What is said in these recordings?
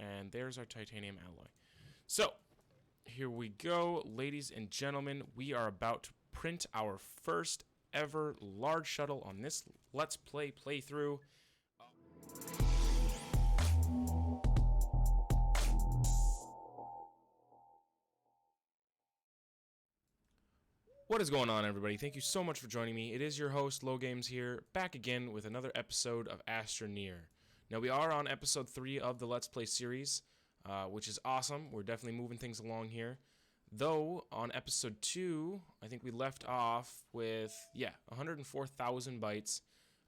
and there's our titanium alloy. So, here we go, ladies and gentlemen. We are about to print our first ever large shuttle on this Let's Play playthrough. What is going on, everybody? Thank you so much for joining me. It is your host, LoGames here, back again with another episode of Astroneer. Now, we are on episode 3 of the Let's Play series, which is awesome. We're definitely moving things along here. Though, on episode 2, I think we left off with, 104,000 bytes.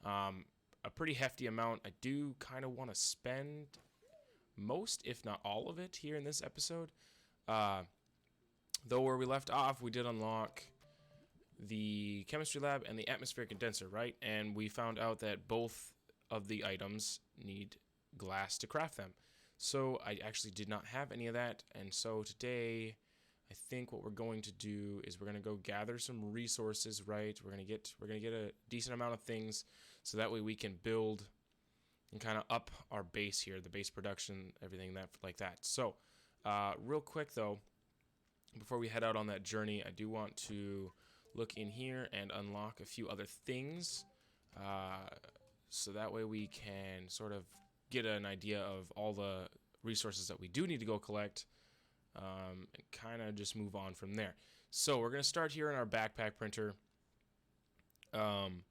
A pretty hefty amount. I do kind of want to spend most, if not all of it, here in this episode. Though, where we left off, we did unlock the chemistry lab and the atmospheric condenser, right? And we found out that both of the items need glass to craft them. So I actually did not have any of that, and so today I think what we're going to do is we're going to go gather some resources, right? We're going to get a decent amount of things so that way we can build and kind of up our base here, the base production, everything that like that. So real quick though, before we head out on that journey, I do want to look in here and unlock a few other things, so that way we can sort of get an idea of all the resources that we do need to go collect, and kind of just move on from there. So we're going to start here in our backpack printer, and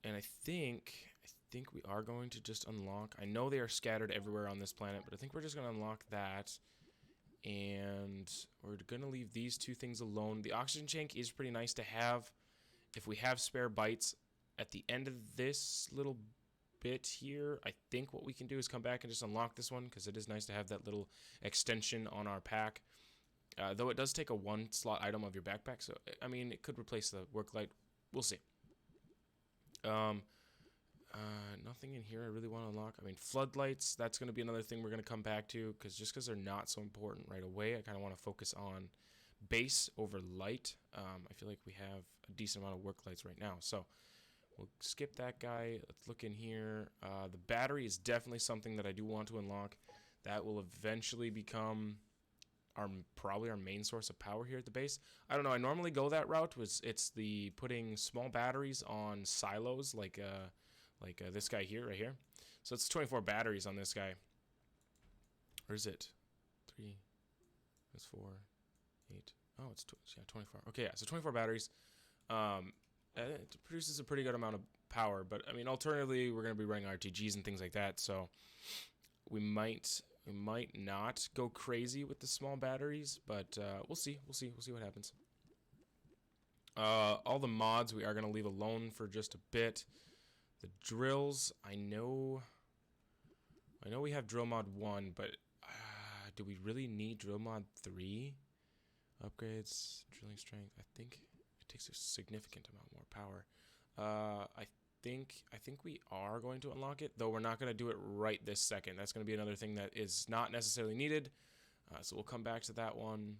I think we are going to just unlock, I know they are scattered everywhere on this planet, but I think we're just going to unlock that. And we're going to leave these two things alone. The oxygen tank is pretty nice to have if we have spare bytes. At the end of this little bit here, I think what we can do is come back and just unlock this one, because it is nice to have that little extension on our pack. Though it does take a 1-slot item of your backpack, so I mean it could replace the work light. We'll see. Nothing in here I really want to unlock. I mean, floodlights, that's going to be another thing we're going to come back to, because they're not so important right away, I kind of want to focus on base over light. I feel like we have a decent amount of work lights right now, so we'll skip that guy. Let's look in here. The battery is definitely something that I do want to unlock. That will eventually become probably our main source of power here at the base. I don't know, I normally go that route. It's the putting small batteries on silos, like this guy here, right here. So it's 24 batteries on this guy. Or is it 3? That's 4, 8. Oh, it's 24. Okay, yeah. So 24 batteries. It produces a pretty good amount of power. But I mean, alternatively, we're going to be running RTGs and things like that. So we might not go crazy with the small batteries, but we'll see. We'll see what happens. All the mods we are going to leave alone for just a bit. The drills, I know we have drill mod 1, but do we really need drill mod 3? Upgrades, drilling strength, I think it takes a significant amount more power. I think we are going to unlock it, though we're not going to do it right this second. That's going to be another thing that is not necessarily needed, so we'll come back to that one.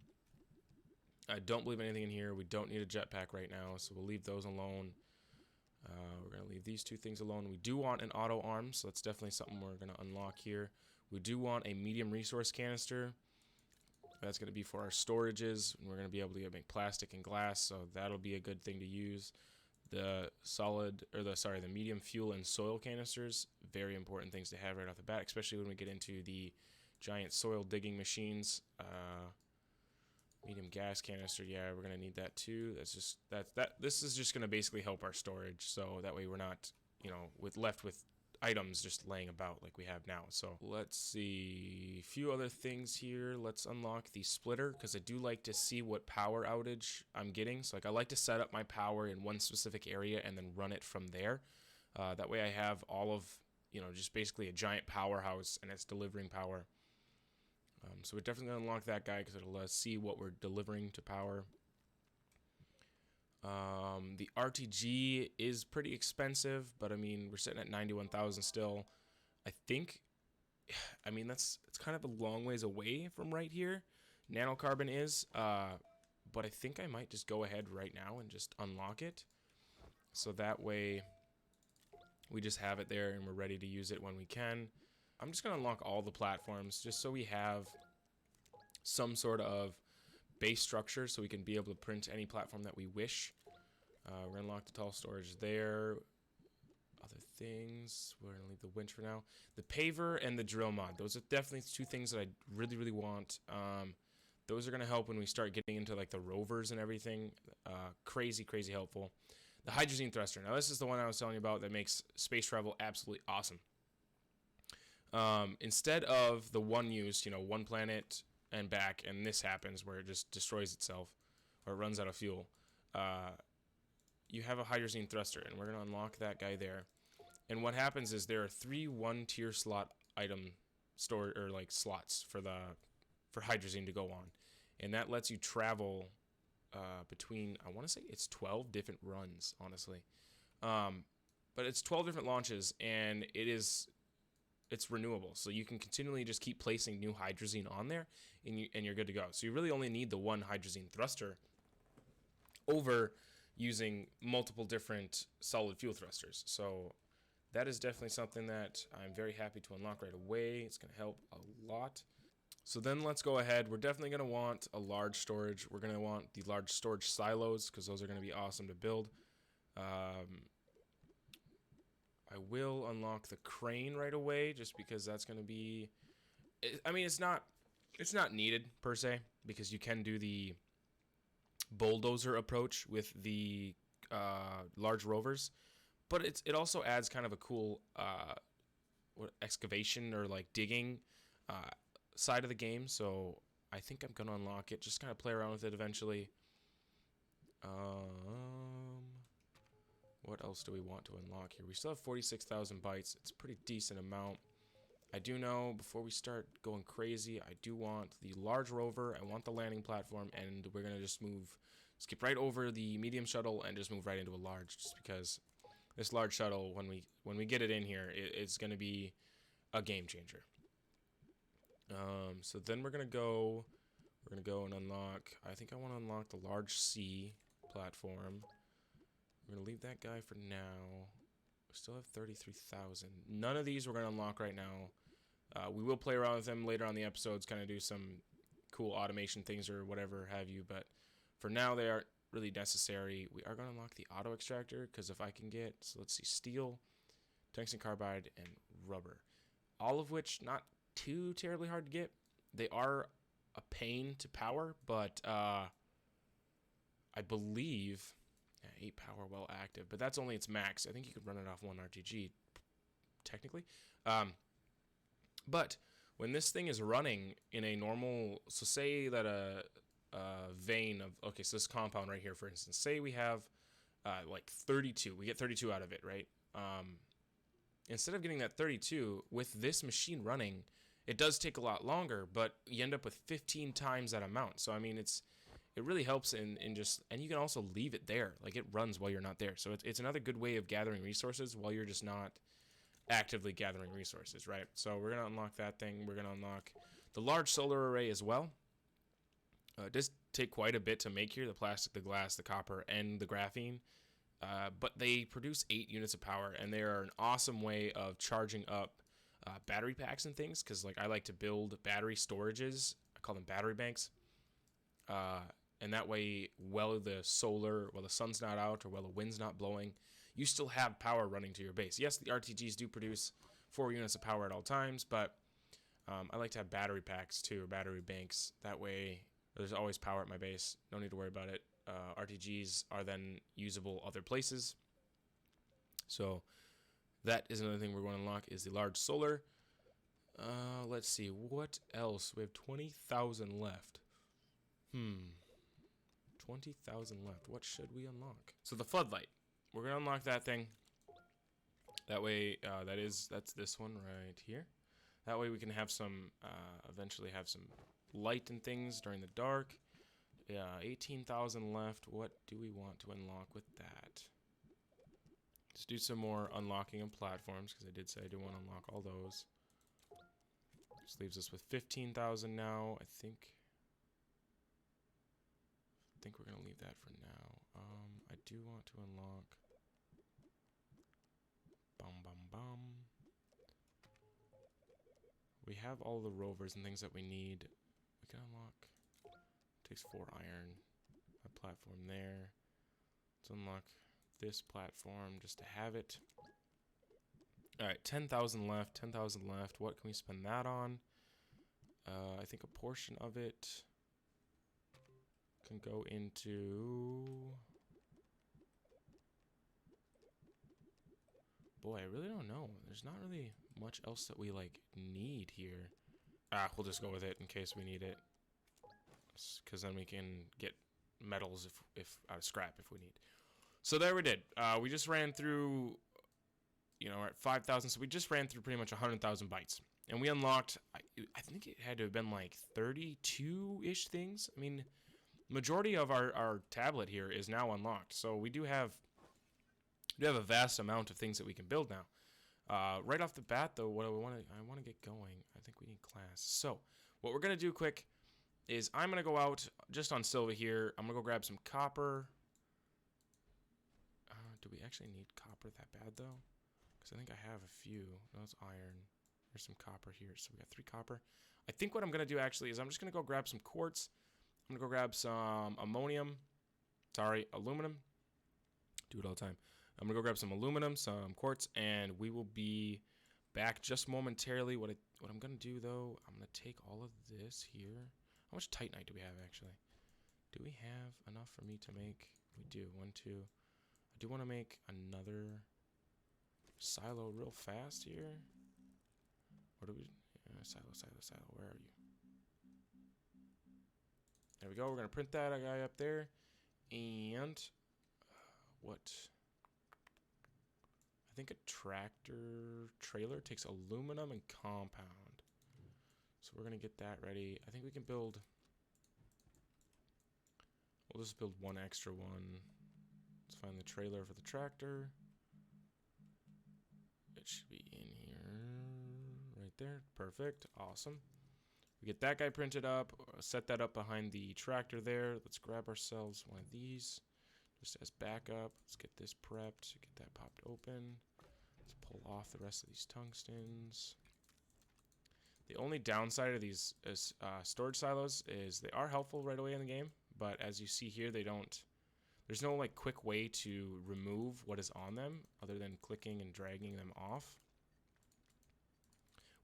I don't believe anything in here. We don't need a jetpack right now, so we'll leave those alone. We're going to leave these two things alone. We do want an auto arm, so that's definitely something we're going to unlock here. We do want a medium resource canister. That's going to be for our storages, and we're going to be able to make plastic and glass, so that'll be a good thing to use. The medium fuel and soil canisters, very important things to have right off the bat, especially when we get into the giant soil digging machines. Medium gas canister, yeah, we're gonna need that too. This is just gonna basically help our storage, so that way we're not, left with items just laying about like we have now. So let's see, a few other things here. Let's unlock the splitter, because I do like to see what power outage I'm getting. So I like to set up my power in one specific area and then run it from there. That way I have all of, just basically a giant powerhouse and it's delivering power. So we're definitely going to unlock that guy, because it'll let us see what we're delivering to power. The RTG is pretty expensive, but I mean, we're sitting at 91,000 still. I think, it's kind of a long ways away from right here. Nanocarbon is, but I think I might just go ahead right now and just unlock it. So that way we just have it there and we're ready to use it when we can. I'm just going to unlock all the platforms just so we have some sort of base structure so we can be able to print any platform that we wish. We're going to unlock the tall storage there. Other things, we're going to leave the winch for now. The paver and the drill mod, those are definitely two things that I really, really want. Those are going to help when we start getting into like the rovers and everything. Crazy, crazy helpful. The hydrazine thruster. Now this is the one I was telling you about that makes space travel absolutely awesome. Instead of the one use, you know, one planet and back, and this happens where it just destroys itself or it runs out of fuel. You have a hydrazine thruster, and we're going to unlock that guy there. And what happens is there are 3 1-tier slot item store or like slots for hydrazine to go on, and that lets you travel between, I want to say it's 12 different runs, honestly. But it's 12 different launches, and it's renewable, so you can continually just keep placing new hydrazine on there, and you're good to go. So you really only need the one hydrazine thruster over using multiple different solid fuel thrusters. So that is definitely something that I'm very happy to unlock right away. It's going to help a lot. So then let's go ahead. We're definitely going to want a large storage. We're going to want the large storage silos because those are going to be awesome to build. I will unlock the crane right away just because that's going to be... I mean, it's not needed per se because you can do the bulldozer approach with the large rovers, but it also adds kind of a cool excavation or like digging side of the game. So I think I'm gonna unlock it, just kind of play around with it eventually. What else do we want to unlock here? We still have 46,000 bytes. It's a pretty decent amount. I do know, before we start going crazy, I do want the large rover, I want the landing platform, and we're going to just skip right over the medium shuttle and just move right into a large, just because this large shuttle, when we get it in here, it's going to be a game changer. So then we're going to go and unlock, I think I want to unlock the large C platform. We're going to leave that guy for now. We still have 33,000. None of these we're going to unlock right now. We will play around with them later on the episodes, kind of do some cool automation things or whatever have you, but for now they aren't really necessary. We are going to unlock the auto extractor because if I can get, so let's see, steel, tungsten carbide, and rubber. All of which not too terribly hard to get. They are a pain to power, but I believe... 8 power well active, but that's only its max. I think you could run it off 1 RTG, technically. But when this thing is running in a normal, so say that a vein of, okay, so this compound right here, for instance, say we have like 32, we get 32 out of it, right? Instead of getting that 32, with this machine running, it does take a lot longer, but you end up with 15 times that amount. So, I mean, it really helps in just, and you can also leave it there. Like, it runs while you're not there. So it's another good way of gathering resources while you're just not actively gathering resources, right? So we're going to unlock that thing. We're going to unlock the large solar array as well. It does take quite a bit to make here, the plastic, the glass, the copper, and the graphene. But they produce 8 units of power, and they are an awesome way of charging up battery packs and things, because like I like to build battery storages. I call them battery banks. And that way, while the sun's not out or while the wind's not blowing, you still have power running to your base. Yes, the RTGs do produce 4 units of power at all times, but I like to have battery packs too, or battery banks. That way, there's always power at my base. No need to worry about it. RTGs are then usable other places. So that is another thing we're going to unlock is the large solar. Let's see, what else? We have 20,000 left. 20,000 left. What should we unlock? So the floodlight. We're going to unlock that thing. That way, that's this one right here. That way we can have some, eventually have some light and things during the dark. 18,000 left. What do we want to unlock with that? Let's do some more unlocking of platforms, because I did say I do want to unlock all those. Just leaves us with 15,000 now, I think we're going to leave that for now. I do want to unlock... We have all the rovers and things that we need. We can unlock. Takes 4 iron. A platform there. Let's unlock this platform just to have it. Alright, 10,000 left. 10,000 left. What can we spend that on? I think a portion of it can go into... Boy, I really don't know. There's not really much else that we, like, need here. We'll just go with it in case we need it. Because then we can get metals if out of scrap if we need. So there we did. We just ran through, you know, we're at 5,000. So we just ran through pretty much 100,000 bytes. And we unlocked, I think it had to have been like 32-ish things. I mean, majority of our tablet here is now unlocked. So we do have a vast amount of things that we can build now. Right off the bat, though, I want to get going. I think we need class. So what we're gonna do quick is I'm gonna go out just on silver here. I'm gonna go grab some copper. Do we actually need copper that bad though? Because I think I have a few. No, it's iron. There's some copper here, so we got 3 copper. I think what I'm gonna do actually is I'm just gonna go grab some quartz. I'm gonna go grab some aluminum. Do it all the time. I'm gonna go grab some aluminum, some quartz, and we will be back just momentarily. What I'm gonna do though, I'm gonna take all of this here. How much titanite do we have actually? Do we have enough for me to make? We do. 1, 2. I do want to make another silo real fast here. What do we? Silo. Where are you? There we go. We're gonna print that guy up there, and what? I think a tractor trailer takes aluminum and compound. So we're gonna get that ready. I think we can build. We'll just build one extra one. Let's find the trailer for the tractor. It should be in here. Right there. Perfect. Awesome. We get that guy printed up. Set that up behind the tractor there. Let's grab ourselves one of these. Just as backup. Let's get this prepped. Get that popped open. Let's pull off the rest of these tungstens. The only downside of these storage silos is they are helpful right away in the game. But as you see here, they don't. There's no like quick way to remove what is on them other than clicking and dragging them off.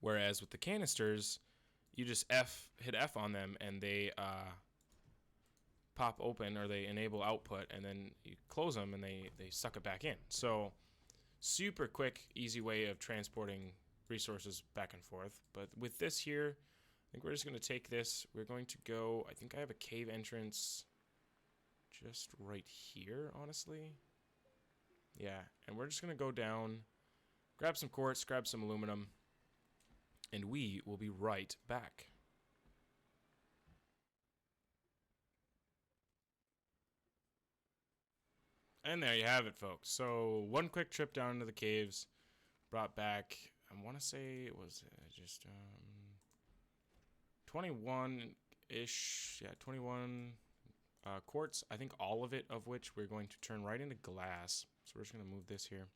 Whereas with the canisters, you just hit F on them and they pop open or they enable output, and then you close them and they suck it back in. So super quick, easy way of transporting resources back and forth. But with this here, I think we're just going to take this. We're going to go, I think I have a cave entrance just right here, honestly. Yeah, and we're just going to go down, grab some quartz, grab some aluminum, and we will be right back. And there you have it, folks. So one quick trip down into the caves, brought back, I want to say it was just 21-ish, yeah, 21 quartz. I think all of it of which we're going to turn right into glass. So we're just going to move this here,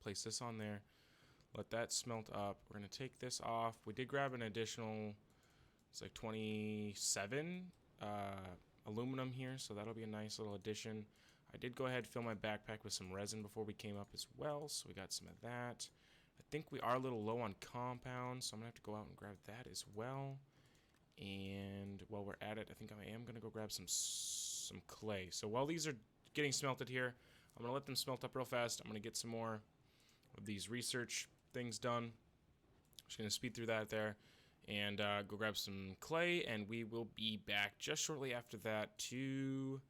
place this on there, let that smelt up. We're going to take this off. We did grab an additional, it's like 27 aluminum here, so that'll be a nice little addition. I did go ahead and fill my backpack with some resin before we came up as well, so we got some of that. I think we are a little low on compound, so I'm going to have to go out and grab that as well. And while we're at it, I think I am going to go grab some clay. So while these are getting smelted here, I'm going to let them smelt up real fast. I'm going to get some more of these research things done. Just going to speed through that there and go grab some clay, and we will be back just shortly after that to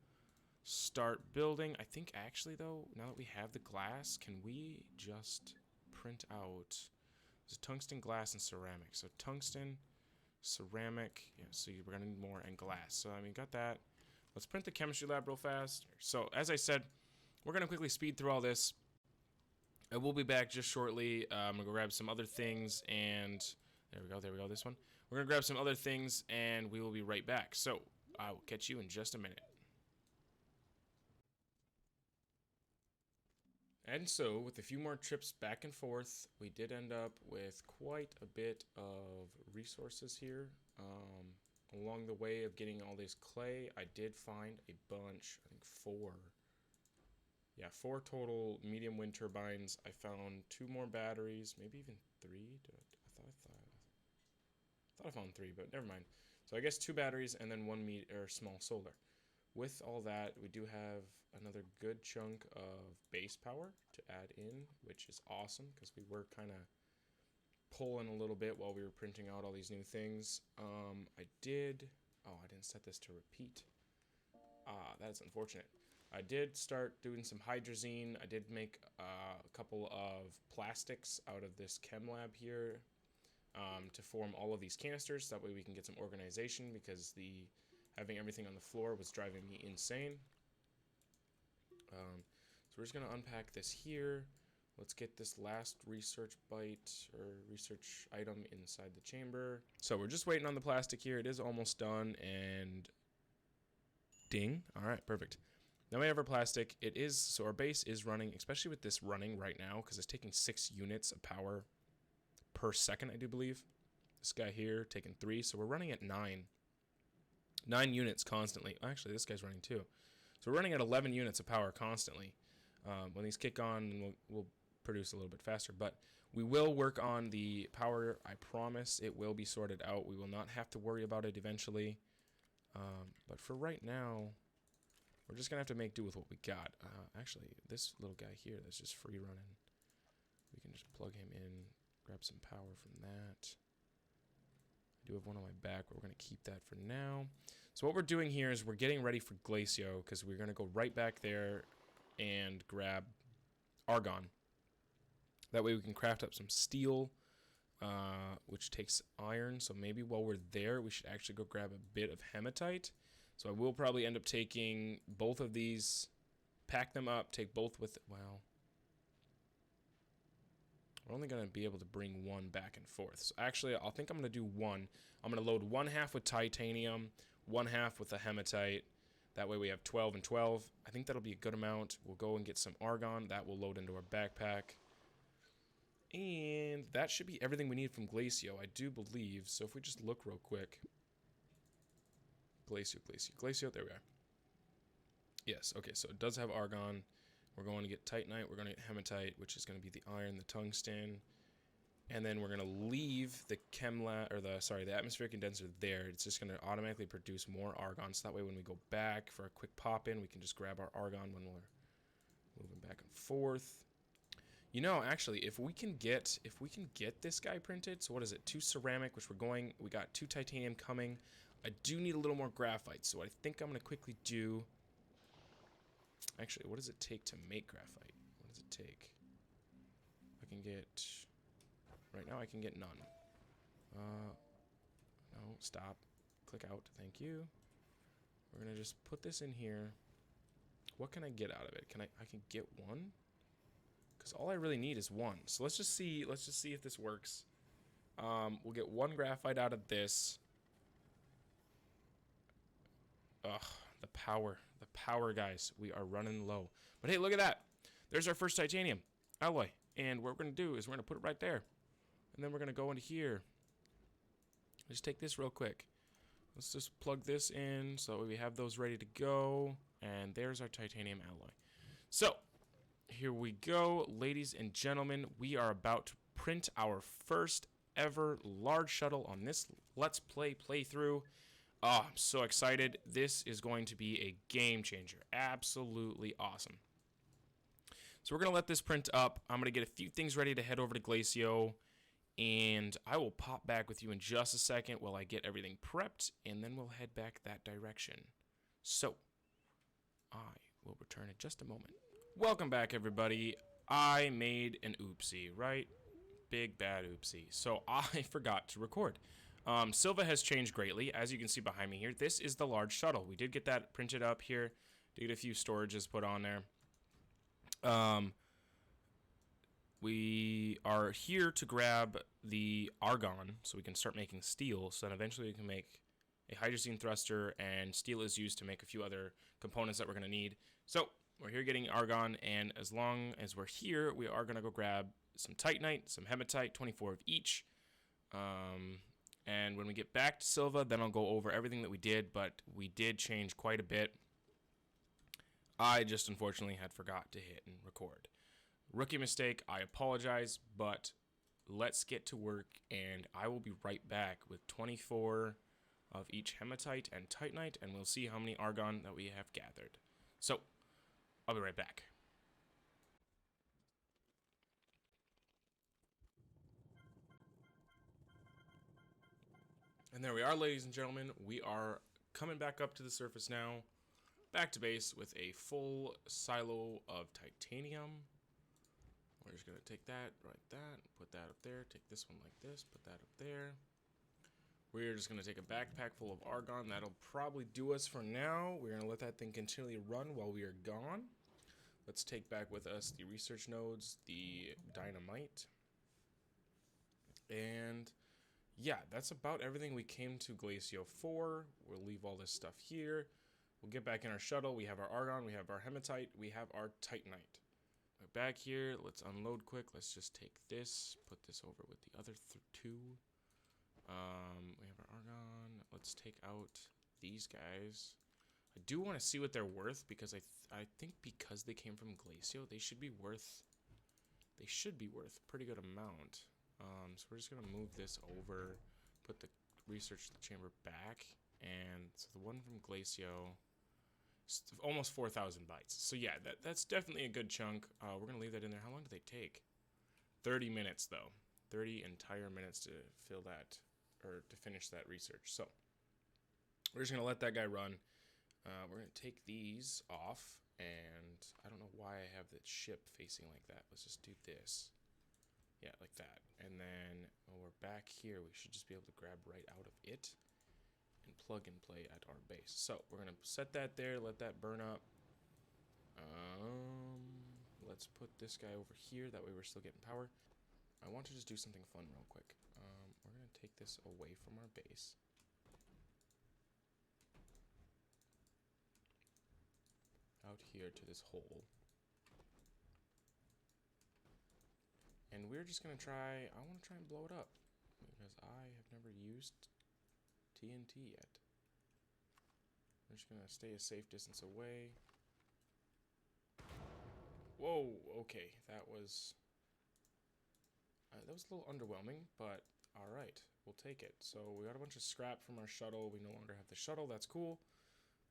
start building. I think actually though, now that we have the glass, can we just print out there's tungsten, glass, and ceramic. So tungsten, ceramic, yeah, so we're gonna need more, and glass. So I mean, got that. Let's print the chemistry lab real fast. So as I said, we're gonna quickly speed through all this. I will be back just shortly. I'm gonna go grab some other things, and there we go, this one. We're gonna grab some other things, and we will be right back. So I will catch you in just a minute. And so, with a few more trips back and forth, we did end up with quite a bit of resources here. Along the way of getting all this clay, I did find a bunch, I think 4. Yeah, 4 total medium wind turbines. I found 2 more batteries, maybe even 3. I thought I found 3, but never mind. So I guess 2 batteries and then 1 small solar. With all that, we do have another good chunk of base power to add in, which is awesome because we were kind of pulling a little bit while we were printing out all these new things. I didn't set this to repeat. That is unfortunate. I did start doing some hydrazine. I did make a couple of plastics out of this chem lab here to form all of these canisters. That way we can get some organization because having everything on the floor was driving me insane. So we're just going to unpack this here. Let's get this last research item inside the chamber. So we're just waiting on the plastic here. It is almost done, and ding. All right, perfect. Now we have our plastic. So our base is running, especially with this running right now, because it's taking 6 units of power per second, I do believe. This guy here taking 3, so we're running at 9. 9 units constantly. Actually, this guy's running 2. So we're running at 11 units of power constantly. When these kick on, we'll produce a little bit faster. But we will work on the power. I promise it will be sorted out. We will not have to worry about it eventually. But for right now, we're just going to have to make do with what we got. Actually, this little guy here that's just free running, we can just plug him in, grab some power from that. I do have one on my back, but we're going to keep that for now. So what we're doing here is we're getting ready for Glacio, because we're going to go right back there and grab argon. That way we can craft up some steel, which takes iron. So maybe while we're there, we should actually go grab a bit of hematite. So I will probably end up taking both of these, pack them up, take both with, well, we're only going to be able to bring 1 back and forth. So actually, I think I'm going to do 1. I'm going to load 1/2 with titanium, 1/2 with the hematite. That way we have 12 and 12. I think that'll be a good amount. We'll go and get some argon. That will load into our backpack. And that should be everything we need from Glacio, I do believe. So if we just look real quick. Glacio, there we are. Yes, okay, so it does have argon. We're going to get titanite, we're going to get hematite, which is going to be the iron, the tungsten. And then we're going to leave the the atmospheric condenser there. It's just going to automatically produce more argon. So that way when we go back for a quick pop-in, we can just grab our argon when we're moving back and forth. You know, actually, if we can get this guy printed, so what is it? 2 ceramic, which we got 2 titanium coming. I do need a little more graphite, so what I think I'm going to quickly do... Actually, what does it take to make graphite? What does it take? I can get... Right now I can get none. No, stop. Click out. Thank you. We're going to just put this in here. What can I get out of it? I can get 1? Because all I really need is 1. So let's just see if this works. We'll get 1 graphite out of this. Ugh, the power, guys. We are running low. But hey, look at that. There's our first titanium alloy. And what we're going to do is we're going to put it right there. And then we're going to go into here. Just take this real quick. Let's just plug this in so that we have those ready to go. And there's our titanium alloy. So, here we go. Ladies and gentlemen, we are about to print our first ever large shuttle on this Let's Play playthrough. Oh, I'm so excited. This is going to be a game changer. Absolutely awesome. So we're going to let this print up. I'm going to get a few things ready to head over to Glacio. And I will pop back with you in just a second while I get everything prepped. And then we'll head back that direction. So, I will return in just a moment. Welcome back, everybody. I made an oopsie, right? Big bad oopsie. So I forgot to record. Silva has changed greatly, as you can see behind me here. This is the large shuttle. We did get that printed up here. Did get a few storages put on there. We are here to grab the argon so we can start making steel. So then eventually we can make a hydrazine thruster, and steel is used to make a few other components that we're going to need. So we're here getting argon, and as long as we're here, we are going to go grab some titanite, some hematite, 24 of each. And when we get back to Silva, then I'll go over everything that we did, but we did change quite a bit. I just unfortunately had forgot to hit and record. Rookie mistake, I apologize, but let's get to work, and I will be right back with 24 of each hematite and titanite, and we'll see how many argon that we have gathered. So, I'll be right back. And there we are, ladies and gentlemen. We are coming back up to the surface now. Back to base with a full silo of titanium. We're just going to take that, like that, put that up there. Take this one like this, put that up there. We're just going to take a backpack full of argon. That'll probably do us for now. We're going to let that thing continually run while we are gone. Let's take back with us the research nodes, the dynamite. And yeah, that's about everything we came to Glacio for. We'll leave all this stuff here. We'll get back in our shuttle. We have our argon, we have our hematite, we have our titanite. We're back here. Let's unload quick. Let's just take this, put this over with the other two. We have our argon. Let's take out these guys. I do want to see what they're worth, because I think because they came from Glacio, they should be worth a pretty good amount. So we're just gonna move this over, put the research chamber back, and so the one from Glacio, almost 4,000 bytes. So yeah, that's definitely a good chunk. We're gonna leave that in there. How long do they take? 30 minutes though. 30 entire minutes to fill that, or to finish that research. So we're just gonna let that guy run. We're gonna take these off, and I don't know why I have the ship facing like that. Let's just do this. Yeah, like that. And then when we're back here, we should just be able to grab right out of it and plug and play at our base. So we're gonna set that there, let that burn up. Let's put this guy over here. That way we're still getting power. I want to just do something fun real quick. We're gonna take this away from our base. Out here to this hole. And we're just gonna try, I wanna try and blow it up, because I have never used TNT yet. We're just gonna stay a safe distance away. Whoa, okay, that was a little underwhelming, but alright, we'll take it. So we got a bunch of scrap from our shuttle. We no longer have the shuttle, that's cool,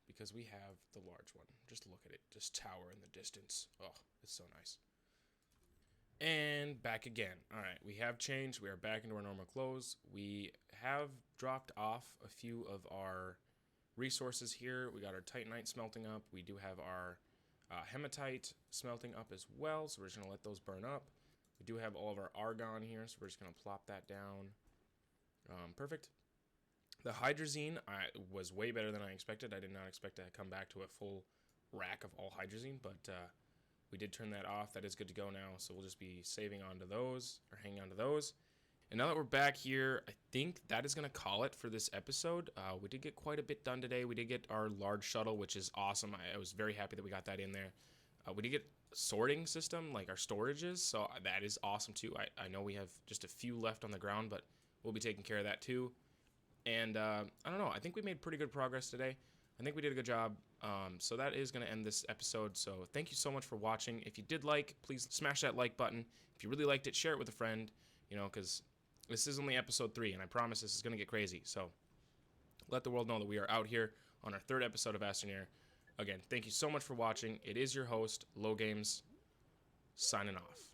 because we have the large one. Just look at it, just tower in the distance. Oh, it's so nice. And back again. Alright, we have changed. We are back into our normal clothes. We have dropped off a few of our resources here. We got our titanite smelting up. We do have our hematite smelting up as well, so we're just going to let those burn up. We do have all of our argon here, so we're just going to plop that down. Perfect. The hydrazine was way better than I expected. I did not expect to come back to a full rack of all hydrazine, but we did turn that off. That is good to go now, so we'll just be saving onto those, or hanging on to those. And now that we're back here, I think that is going to call it for this episode. We did get quite a bit done today. We did get our large shuttle, which is awesome. I was very happy that we got that in there. We did get sorting system, like our storages, so that is awesome too. I know we have just a few left on the ground, but we'll be taking care of that too. And I don't know, I think we made pretty good progress today. I think we did a good job. So that is going to end this episode. So thank you so much for watching. If you did like, please smash that like button. If you really liked it, share it with a friend, you know, because this is only episode 3, and I promise this is going to get crazy. So let the world know that we are out here on our 3rd episode of Astroneer. Again, thank you so much for watching. It is your host, LoGames, signing off.